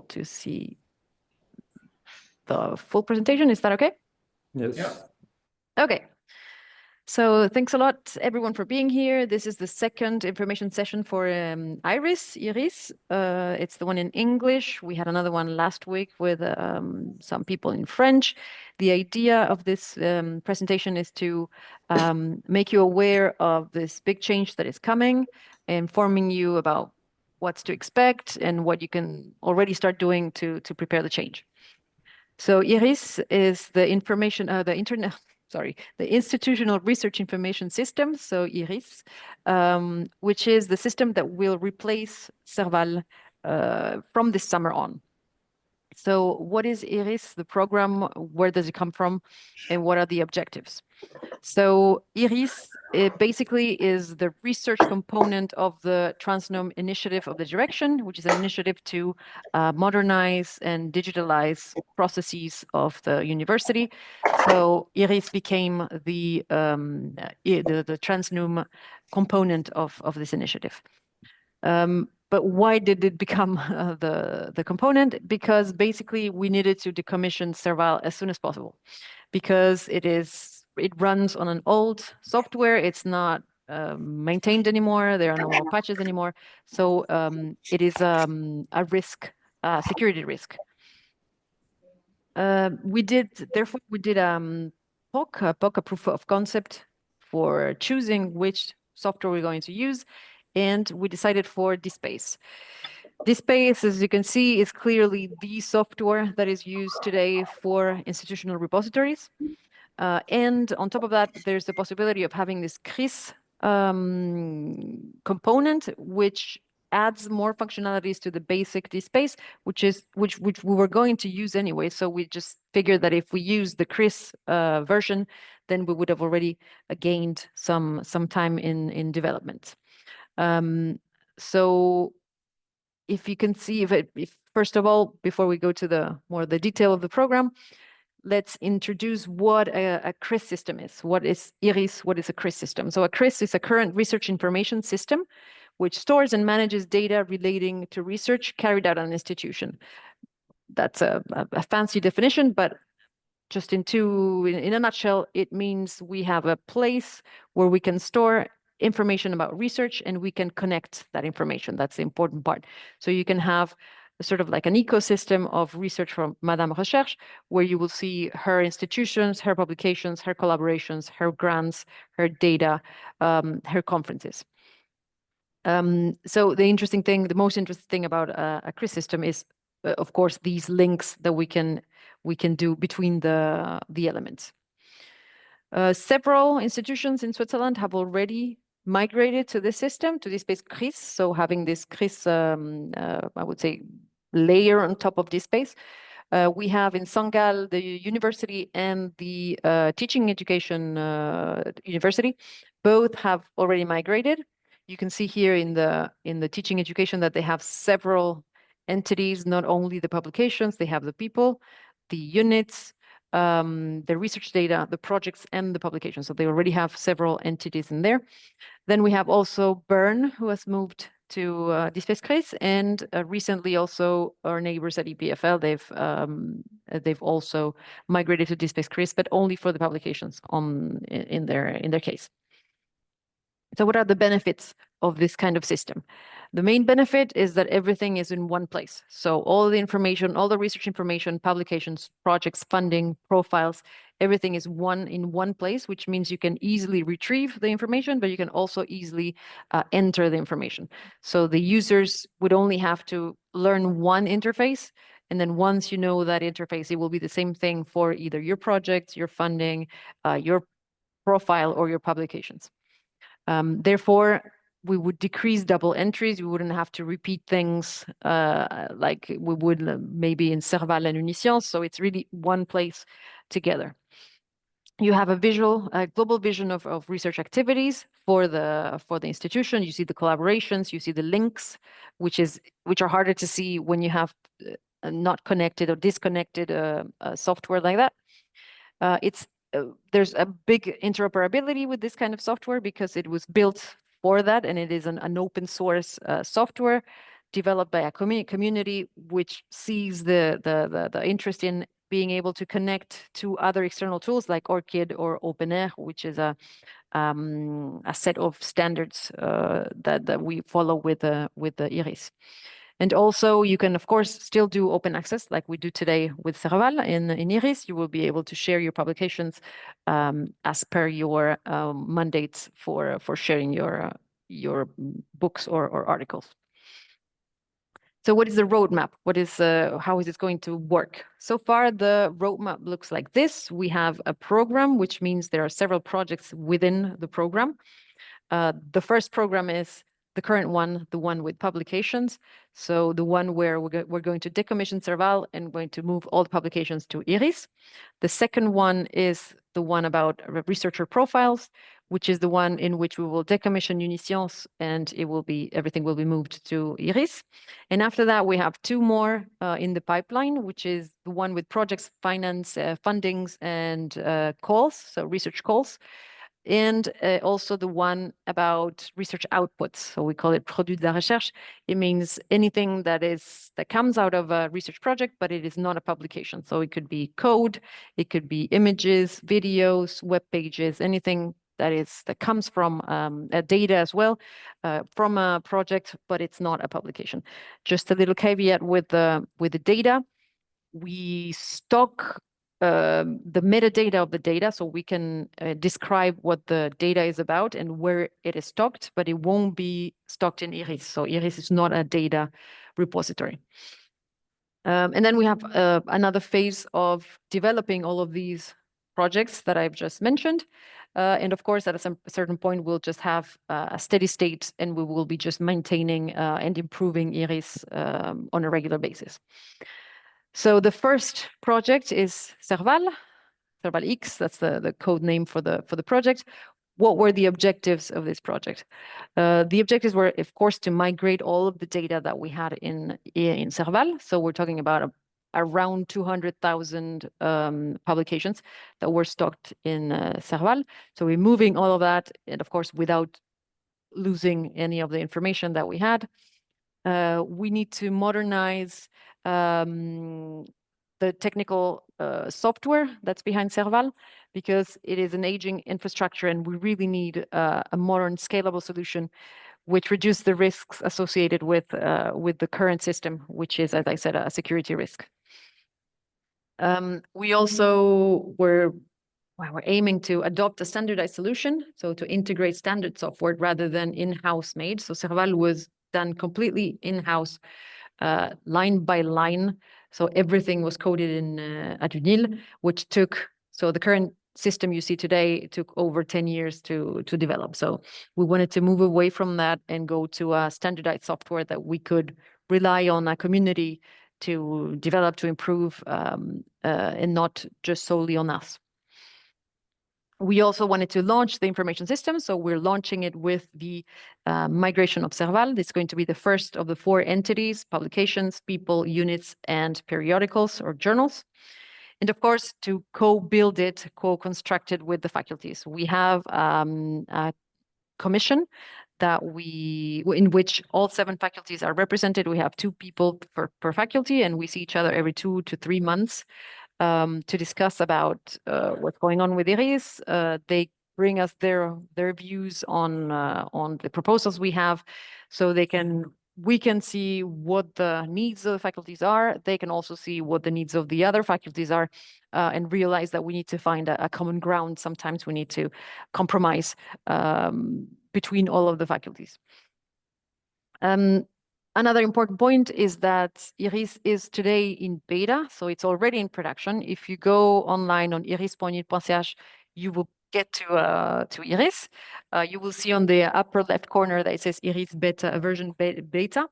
to see the full presentation. Is that okay? Yes. Yeah. Okay. So thanks a lot, everyone, for being here. This is the second information session for IRIS. It's the one in English. We had another one last week with some people in French. The idea of this presentation is to make you aware of this big change that is coming, informing you about what's to expect and what you can already start doing to prepare the change. So IRIS is the the Institutional Research Information System, so IRIS, which is the system that will replace Serval from this summer on. So what is IRIS, the program, where does it come from, and what are the objectives? So IRIS, it basically is the research component of the Transnome Initiative of the Direction, which is an initiative to modernize and digitalize processes of the university. So IRIS became the Transnome component of this initiative. But why did it become the component? Because basically we needed to decommission Serval as soon as possible, because it runs on an old software. It's not maintained anymore. There are no more patches anymore. So it is a risk, security risk. We did POC, a proof of concept for choosing which software we're going to use. And we decided for DSpace. DSpace, as you can see, is clearly the software that is used today for institutional repositories. And on top of that, there's the possibility of having this CRIS component, which adds more functionalities to the basic DSpace, which we were going to use anyway. So we just figured that if we use the CRIS version, then we would have already gained some time in development. So if you can see, if first of all, before we go to the detail of the program, let's introduce what a CRIS system is. What is IRIS? What is a CRIS system? So a CRIS is a current research information system, which stores and manages data relating to research carried out at an institution. That's a fancy definition, but just in a nutshell, it means we have a place where we can store information about research and we can connect that information. That's the important part. So you can have sort of like an ecosystem of research from Madame Recherche, where you will see her institutions, her publications, her collaborations, her grants, her data, her conferences. So the most interesting thing about a CRIS system is, of course, these links that we can do between the elements. Several institutions in Switzerland have already migrated to this system, to DSpace CRIS. So having this CRIS, I would say, layer on top of DSpace. We have in Saint-Gall, the university and the teaching education university, both have already migrated. You can see here in the teaching education that they have several entities, not only the publications, they have the people, the units, the research data, the projects, and the publications. So they already have several entities in there. Then we have also Bern, who has moved to DSpace CRIS, and recently also our neighbors at EPFL, they've also migrated to DSpace CRIS, but only for the publications in their case. So what are the benefits of this kind of system? The main benefit is that everything is in one place. So all the information, all the research information, publications, projects, funding, profiles, everything is in one place, which means you can easily retrieve the information, but you can also easily enter the information. So the users would only have to learn one interface. And then once you know that interface, it will be the same thing for either your projects, your funding, your profile, or your publications. Therefore, we would decrease double entries. We wouldn't have to repeat things like we would maybe in Serval and UNIL. So it's really one place together. You have a global vision of research activities for the institution. You see the collaborations, you see the links, which are harder to see when you have not connected or disconnected software like that. There's a big interoperability with this kind of software because it was built for that, and it is an open source software developed by a community which sees the interest in being able to connect to other external tools like ORCID or OpenAir, which is a set of standards that we follow with the IRIS. And also, you can, of course, still do open access like we do today with Serval in IRIS. You will be able to share your publications as per your mandates for sharing your books or articles. So what is the roadmap? How is it going to work? So far, the roadmap looks like this. We have a program, which means there are several projects within the program. The first program is the current one, the one with publications. So the one where we're going to decommission Serval and going to move all the publications to IRIS. The second one is the one about researcher profiles, which is the one in which we will decommission Uniscience and everything will be moved to IRIS. And after that, we have two more in the pipeline, which is the one with projects, finance, fundings, and calls, so research calls. And also the one about research outputs. So we call it produit de la recherche. It means anything that comes out of a research project, but it is not a publication. So it could be code, it could be images, videos, web pages, anything that comes from data as well from a project, but it's not a publication. Just a little caveat with the data. We stock the metadata of the data, so we can describe what the data is about and where it is stocked, but it won't be stocked in IRIS. So IRIS is not a data repository. And then we have another phase of developing all of these projects that I've just mentioned. And of course, at a certain point, we'll just have a steady state and we will be just maintaining and improving IRIS on a regular basis. So the first project is Serval X, that's the code name for the project. What were the objectives of this project? The objectives were, of course, to migrate all of the data that we had in Serval. So we're talking about around 200,000 publications that were stocked in Serval. So removing all of that, and of course, without losing any of the information that we had. We need to modernize the technical software that's behind Serval, because it is an aging infrastructure and we really need a modern scalable solution which reduces the risks associated with the current system, which is, as I said, a security risk. We also we're aiming to adopt a standardized solution, so to integrate standard software rather than in-house made. So Serval was done completely in-house, line by line. So everything was coded in at UNIL, which took, so the current system you see today took over 10 years to develop. So we wanted to move away from that and go to a standardized software that we could rely on a community to develop, to improve, and not just solely on us. We also wanted to launch the information system, so we're launching it with the migration of Serval. It's going to be the first of the 4 entities: publications, people, units, and periodicals or journals. And of course, to co-build it, co-construct it with the faculties. We have a commission in which all 7 faculties are represented. We have 2 people per faculty, and we see each other every 2 to 3 months. To discuss about what's going on with IRIS. They bring us their views on the proposals we have, so we can see what the needs of the faculties are. They can also see what the needs of the other faculties are, and realize that we need to find a common ground. Sometimes we need to compromise between all of the faculties. Another important point is that IRIS is today in beta, so it's already in production. If you go online on iris.unil.ch, you will get to IRIS. You will see on the upper left corner that it says IRIS beta version beta,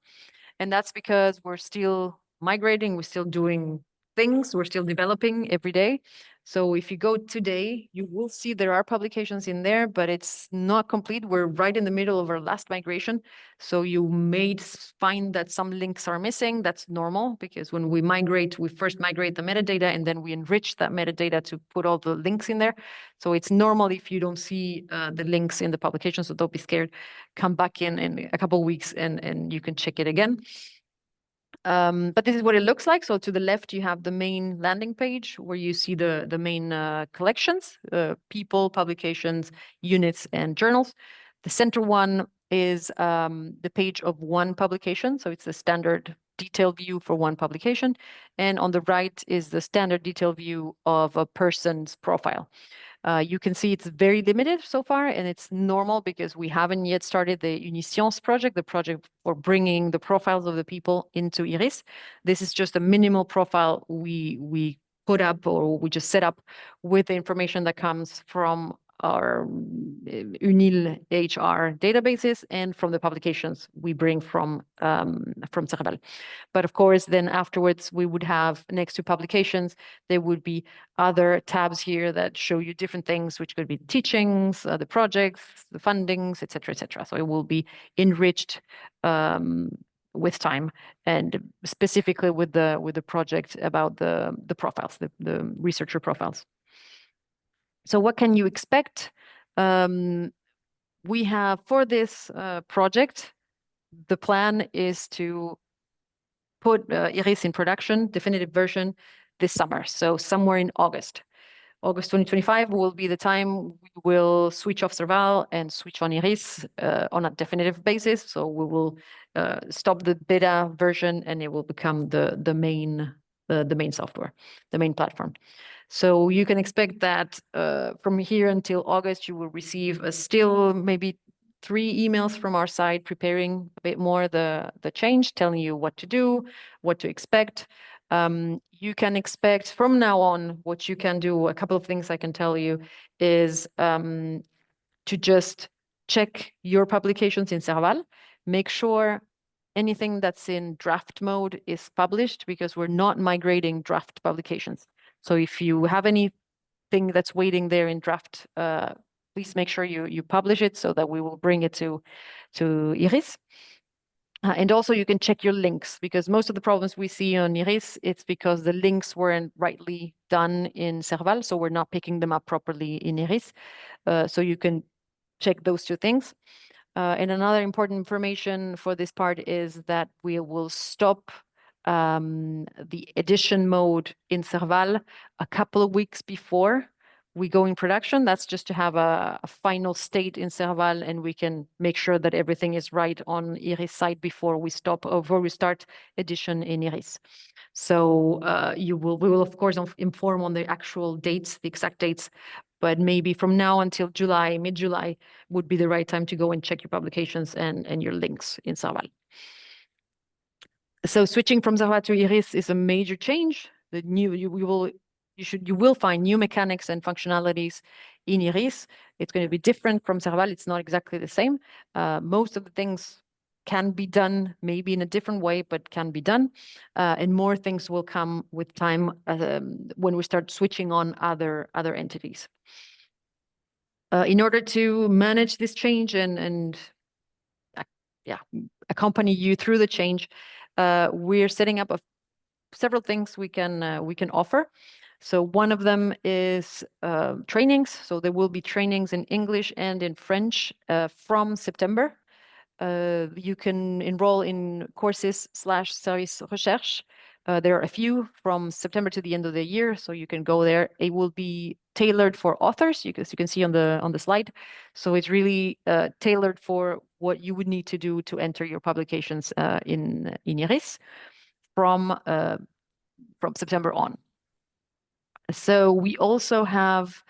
and that's because we're still migrating, we're still doing things, we're still developing every day. So if you go today, you will see there are publications in there, but it's not complete. We're right in the middle of our last migration. So you may find that some links are missing. That's normal because when we migrate, we first migrate the metadata and then we enrich that metadata to put all the links in there. So it's normal if you don't see the links in the publication, so don't be scared. Come back in a couple of weeks and you can check it again. But this is what it looks like. So to the left, you have the main landing page where you see the main collections, people, publications, units, and journals. The center one is the page of one publication. So it's the standard detail view for one publication. And on the right is the standard detail view of a person's profile. You can see it's very limited so far, and it's normal because we haven't yet started the UNIScience project, the project for bringing the profiles of the people into IRIS. This is just a minimal profile we put up, or we just set up with the information that comes from our UNIL HR databases and from the publications we bring from Serval. But of course, then afterwards, we would have next to publications, there would be other tabs here that show you different things, which could be teachings, the projects, the fundings, et cetera, et cetera. So it will be enriched with time, and specifically with the project about the profiles, the researcher profiles. So what can you expect? We have for this project, the plan is to put IRIS in production, definitive version, this summer. So somewhere in August. August 2025 will be the time we will switch off Serval and switch on IRIS on a definitive basis. So we will stop the beta version and it will become the main software, the main platform. So you can expect that from here until August, you will receive still maybe 3 emails from our side preparing a bit more the change, telling you what to do, what to expect. You can expect from now on, what you can do, a couple of things I can tell you is to just check your publications in Serval, make sure anything that's in draft mode is published, because we're not migrating draft publications. So if you have anything that's waiting there in draft, please make sure you publish it so that we will bring it to IRIS. And also you can check your links, because most of the problems we see on IRIS, it's because the links weren't rightly done in Serval, so we're not picking them up properly in IRIS. So you can check those 2 things. And another important information for this part is that we will stop the edition mode in Serval a couple of weeks before we go in production. That's just to have a final state in Serval, and we can make sure that everything is right on IRIS side before we start edition in IRIS. So we will of course inform on the actual dates, the exact dates, but maybe from now until July, mid-July would be the right time to go and check your publications and your links in Serval. So switching from Serval to IRIS is a major change. You will find new mechanics and functionalities in IRIS. It's going to be different from Serval. It's not exactly the same. Most of the things can be done maybe in a different way, but can be done. And more things will come with time when we start switching on other entities. In order to manage this change and accompany you through the change, we're setting up several things we can offer. So one of them is trainings. So there will be trainings in English and in French from September. You can enroll in courses/service recherche. There are a few from September to the end of the year, so you can go there. It will be tailored for authors, as you can see on the slide. So it's really tailored for what you would need to do to enter your publications in IRIS from September on. So we also have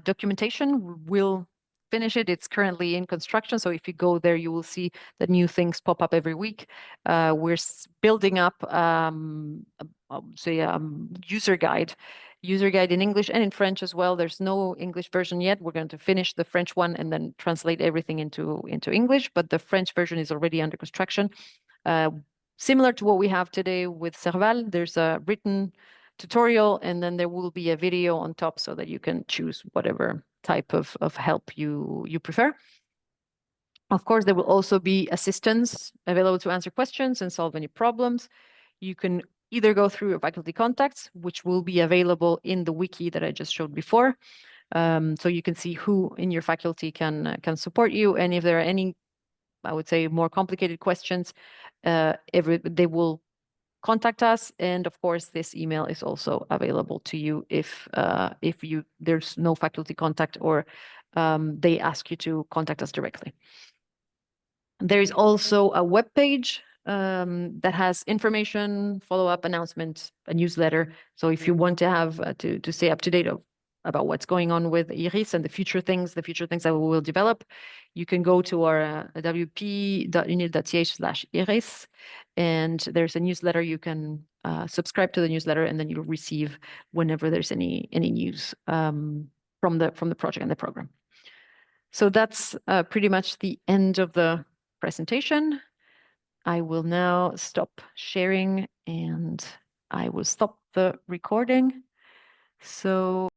documentation. We'll finish it. It's currently in construction. So if you go there, you will see that new things pop up every week. We're building up, user guide in English and in French as well. There's no English version yet. We're going to finish the French one and then translate everything into English. But the French version is already under construction. Similar to what we have today with Serval, there's a written tutorial, and then there will be a video on top so that you can choose whatever type of help you prefer. Of course, there will also be assistants available to answer questions and solve any problems. You can either go through your faculty contacts, which will be available in the wiki that I just showed before. So you can see who in your faculty can support you, and if there are any, I would say, more complicated questions, they will contact us. And of course, this email is also available to you if there's no faculty contact, or they ask you to contact us directly. There is also a web page that has information, follow-up announcements, a newsletter. So if you want to have to stay up to date about what's going on with IRIS and the future things that we will develop, you can go to our wp.unil.ch/IRIS, and there's a newsletter. You can subscribe to the newsletter, and then you'll receive whenever there's any news from the project and the program. So that's pretty much the end of the presentation. I will now stop sharing, and I will stop the recording. So